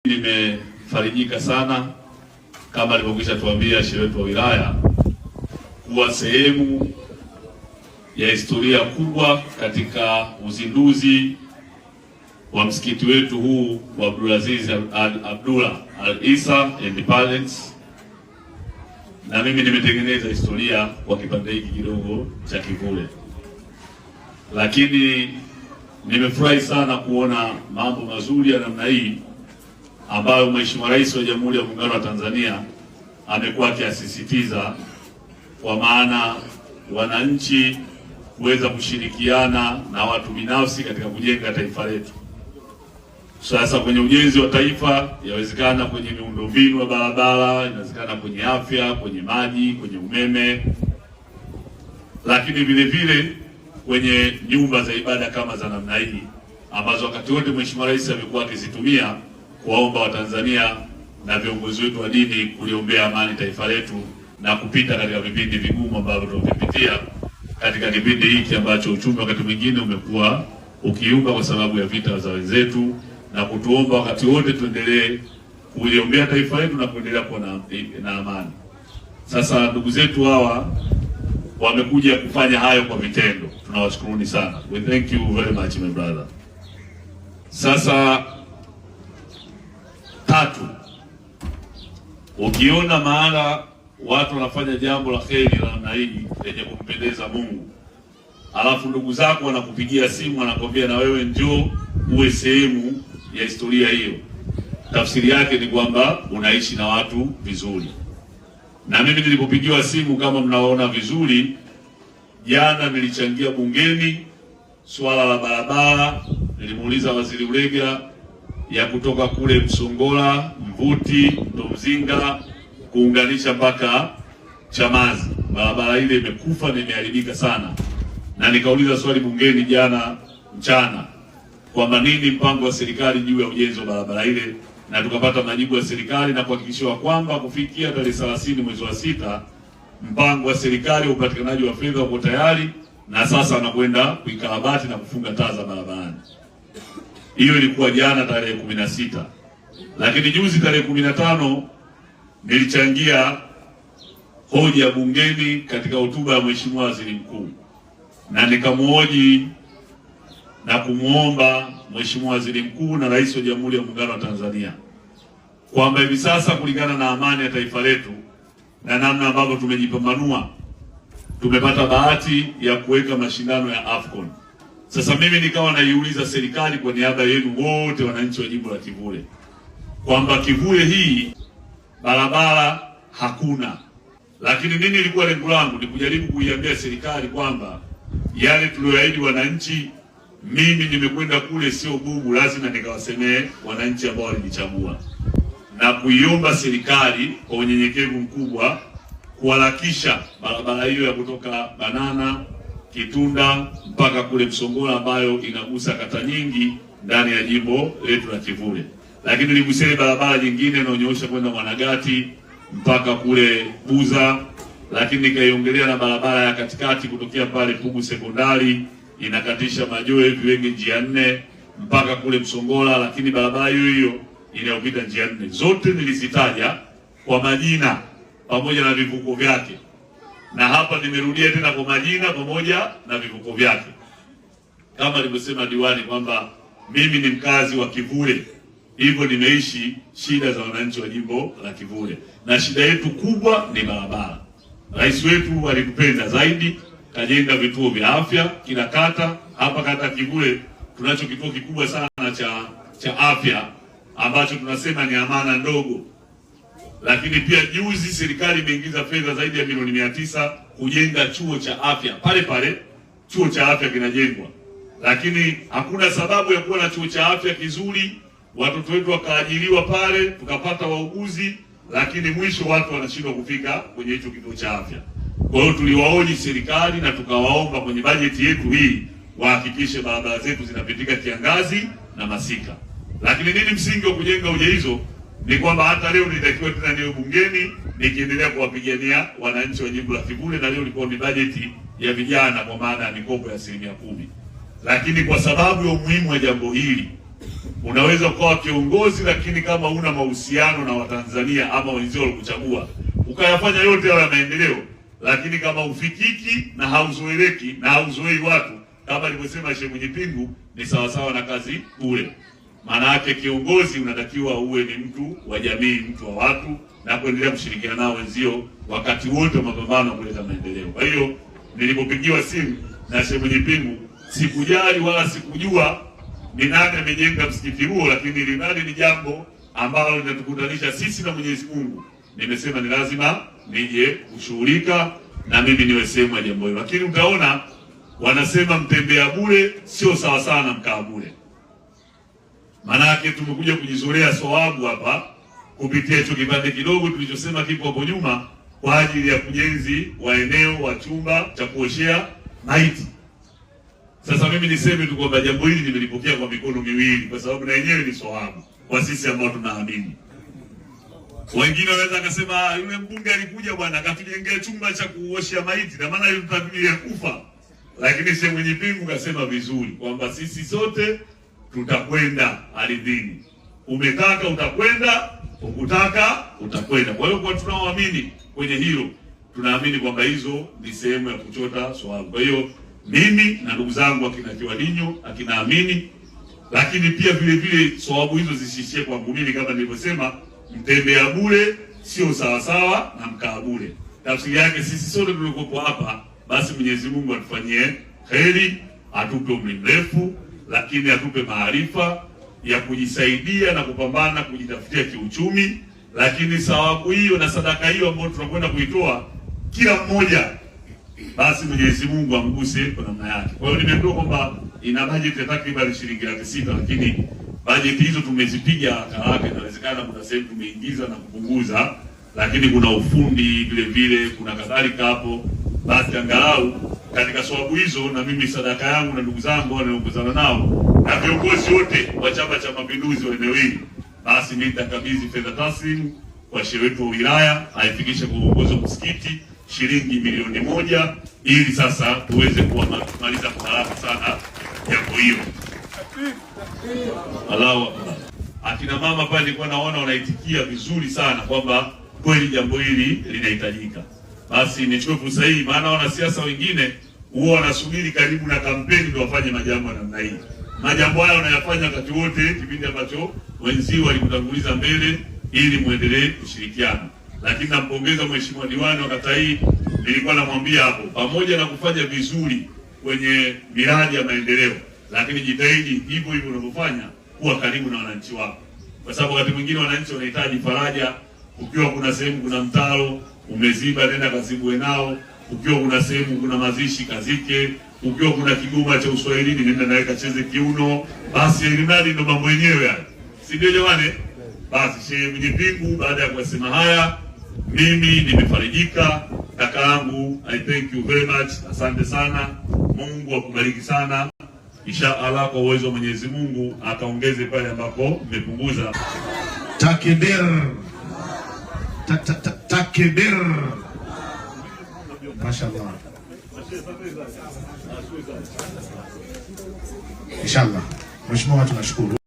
Nimefarijika sana kama alivyokwisha tuambia shehe wetu wa wilaya kuwa sehemu ya historia kubwa katika uzinduzi wa msikiti wetu huu wa Abdulaziz Abdullah Al-Isa Independence, na mimi nimetengeneza historia kwa kipande hiki kidogo cha kivule, lakini nimefurahi sana kuona mambo mazuri ya namna hii ambayo Mheshimiwa Rais wa Jamhuri ya Muungano wa Tanzania amekuwa akisisitiza, kwa maana wananchi kuweza kushirikiana na watu binafsi katika kujenga taifa letu. Sasa kwenye ujenzi wa taifa, yawezekana kwenye miundombinu ya barabara, inawezekana kwenye afya, kwenye maji, kwenye umeme, lakini vile vile kwenye nyumba za ibada kama za namna hii ambazo wakati wote Mheshimiwa Rais amekuwa akizitumia kuwaomba Watanzania na viongozi wetu wa dini kuliombea amani taifa letu na kupita katika vipindi vigumu ambavyo tumepitia katika kipindi hiki ambacho uchumi wakati mwingine umekuwa ukiumba kwa sababu ya vita za wenzetu, na kutuomba wakati wote tuendelee kuliombea taifa letu na kuendelea kuwa na amani. Sasa ndugu zetu hawa wamekuja kufanya hayo kwa vitendo, tunawashukuruni sana. We thank you very much my brother. Sasa tatu, ukiona maana watu wanafanya jambo la kheri la namna hii lenye kumpendeza Mungu, alafu ndugu zako wanakupigia simu wanakwambia na wewe njoo uwe sehemu ya historia hiyo, tafsiri yake ni kwamba unaishi na watu vizuri. Na mimi nilipopigiwa simu, kama mnaona vizuri, jana nilichangia bungeni swala la barabara. Nilimuuliza Waziri Ulega ya kutoka kule Msongola, Mvuti, Mtomzinga kuunganisha mpaka Chamazi. Barabara ile imekufa na imeharibika sana, na nikauliza swali bungeni jana mchana kwamba nini mpango wa serikali juu ya ujenzi wa barabara ile, na tukapata majibu ya serikali na kuhakikishiwa kwamba kufikia tarehe 30 mwezi wa 6 mpango wa serikali wa upatikanaji wa fedha uko tayari, na sasa anakwenda kuikarabati na kufunga taa za barabarani. Hiyo ilikuwa jana tarehe 16, lakini juzi tarehe 15 nilichangia hoja bungeni katika hotuba ya Mheshimiwa Waziri Mkuu, na nikamuhoji na kumuomba Mheshimiwa Waziri Mkuu na Rais wa Jamhuri ya Muungano wa Tanzania kwamba hivi sasa kulingana na amani ya taifa letu na namna ambavyo tumejipambanua, tumepata bahati ya kuweka mashindano ya AFCON. Sasa mimi nikawa naiuliza serikali kwa niaba yenu wote wananchi wa jimbo la Kivule kwamba Kivule hii barabara hakuna, lakini nini ilikuwa lengo langu? Ni kujaribu kuiambia serikali kwamba yale tulioahidi wananchi, mimi nimekwenda kule sio bubu, lazima nikawasemee wananchi ambao walinichagua, na kuiomba serikali kwa unyenyekevu mkubwa kuharakisha barabara hiyo ya kutoka Banana Kitunda mpaka kule Msongola ambayo inagusa kata nyingi ndani ya jimbo letu la Kivule. Lakini niligusia barabara nyingine inaonyosha kwenda Mwanagati mpaka kule Buza, lakini nikaiongelea na barabara ya katikati kutokea pale Pugu Sekondari inakatisha Majoe Viwenge njia 4 mpaka kule Msongola, lakini barabara hiyo hiyo inayopita njia 4. Zote nilizitaja kwa majina pamoja na vivuko vyake, na hapa nimerudia tena kwa majina pamoja na vivuko vyake, kama alivyosema diwani kwamba mimi ni mkazi wa Kivule, hivyo nimeishi shida za wananchi wa jimbo la Kivule, na shida yetu kubwa ni barabara. Rais wetu alitupenda zaidi, kajenga vituo vya afya kila kata. Hapa kata Kivule tunacho kituo kikubwa sana cha afya ambacho tunasema ni amana ndogo, lakini pia juzi serikali imeingiza fedha zaidi ya milioni 900 kujenga chuo cha afya pale pale. Chuo cha afya kinajengwa, lakini hakuna sababu ya kuwa na chuo cha afya kizuri, watoto wetu wakaajiriwa pale, tukapata wauguzi, lakini mwisho watu wanashindwa kufika kwenye hicho kituo cha afya. Kwa hiyo tuliwaoji serikali na tukawaomba kwenye bajeti yetu hii wahakikishe barabara zetu zinapitika kiangazi na masika. Lakini nini msingi wa kujenga hoja hizo? Ni kwamba hata leo nitakiwa tena niwe bungeni nikiendelea kuwapigania wananchi wa jimbo la Kivule, na leo ilikuwa ni bajeti ya vijana kwa maana ya mikopo ya 10%. Lakini kwa sababu ya umuhimu wa jambo hili Unaweza ukawa kiongozi, lakini kama una mahusiano na Watanzania ama wenzio walikuchagua, ukayafanya yote hayo ya maendeleo, lakini kama ufikiki na hauzoeleki na hauzoei watu, kama alivyosema Sheikh Mwenyepingu, ni sawasawa na kazi bure. Maana yake kiongozi unatakiwa uwe ni mtu wa jamii, mtu wa watu, na kuendelea kushirikiana nao wenzio wakati wote wa mapambano kuleta maendeleo. Kwa hiyo nilipopigiwa simu na Sheikh Mwenyepingu, sikujali wala sikujua ni nani amejenga msikiti huo, lakini linali ni jambo ambalo linatukutanisha sisi na Mwenyezi Mungu. Nimesema ni lazima nije kushughulika na mimi niwe sehemu ya jambo hilo. Lakini utaona wanasema mtembea bure sio sawa sana na mkaa bure. Maana yake tumekuja kujizolea sawabu hapa kupitia hicho kipande kidogo tulichosema kipo hapo nyuma kwa ajili ya ujenzi wa eneo wa chumba cha kuoshea maiti. Sasa mimi niseme tu kwamba jambo hili nimelipokea kwa mikono miwili, kwa sababu na yenyewe ni sawabu kwa sisi ambao tunaamini. Wengine wanaweza kusema yule mbunge alikuja bwana akatujengea chumba cha kuoshea maiti na maana yule mtabiri kufa. Lakini Sheikh Mwenyepingu kasema vizuri kwamba sisi sote tutakwenda ardhini. Umetaka utakwenda, ukutaka utakwenda. Kwa hiyo kwa tunaoamini kwenye hilo, tunaamini kwamba hizo ni sehemu ya kuchota sawabu. Kwa hiyo mimi na ndugu zangu akina Kiwadinyo, akina Amini, lakini pia vile vile sawabu hizo zisishie kwangu mimi. Kama nilivyosema, mtembea bure sio sawa sawa na mkaa bure. Tafsiri yake sisi sote tuliokuwa hapa, basi Mwenyezi Mungu atufanyie kheri, atupe umri mrefu, lakini atupe maarifa ya kujisaidia na kupambana kujitafutia kiuchumi. Lakini sawabu hiyo na sadaka hiyo ambayo tunakwenda kuitoa kila mmoja, basi Mwenyezi Mungu amguse kwa namna yake. Kwa hiyo nimeambiwa kwamba ina bajeti ya takriban shilingi 600, lakini bajeti hizo tumezipiga haraka. Inawezekana kuna sehemu tumeingiza na kupunguza, lakini kuna ufundi vile vile, kuna kadhalika hapo. Basi angalau katika sababu hizo, na mimi sadaka yangu na ndugu zangu wanaoongozana nao na viongozi wote wa Chama cha Mapinduzi wa eneo hili, basi nitakabidhi fedha taslimu kwa shehe wetu wa wilaya aifikishe kwa uongozi wa msikiti shilingi milioni 1, ili sasa tuweze kumaliza kwa haraka sana jambo hilo. Allahu Akbar. Akina mama pale nilikuwa naona wanaitikia vizuri sana kwamba kweli jambo hili linahitajika. Basi nichukue fursa hii, maana wanasiasa wengine huwa wanasubiri karibu na kampeni ndio wafanye majambo namna hii. Majambo haya wanayafanya wakati wote kipindi ambacho wenzio walikutanguliza mbele ili muendelee kushirikiana. Lakini nampongeza mheshimiwa diwani wa kata hii, nilikuwa namwambia hapo, pamoja na kufanya vizuri kwenye miradi ya maendeleo, lakini jitahidi hivyo hivyo unavyofanya kuwa karibu na wananchi wako. Kwa sababu wakati mwingine wananchi wanahitaji faraja. Ukiwa kuna sehemu kuna mtaro umeziba, nenda kazibue nao. Ukiwa kuna sehemu kuna mazishi kazike. Ukiwa kuna kigoma cha Uswahilini nenda nawe kacheze kiuno. Basi elimadi ndo mambo yenyewe haya. Si ndio jamani? Basi Sheikh Mwenyepingu, baada ya kusema haya, mimi nimefarijika. Kaka yangu, I thank you very much. Asante sana. Mungu akubariki sana. Inshallah kwa uwezo wa Mwenyezi Mungu akaongeze pale ambapo mmepunguza. Takbir. Takbir. Mashaallah. Inshallah. Mheshimiwa tunashukuru.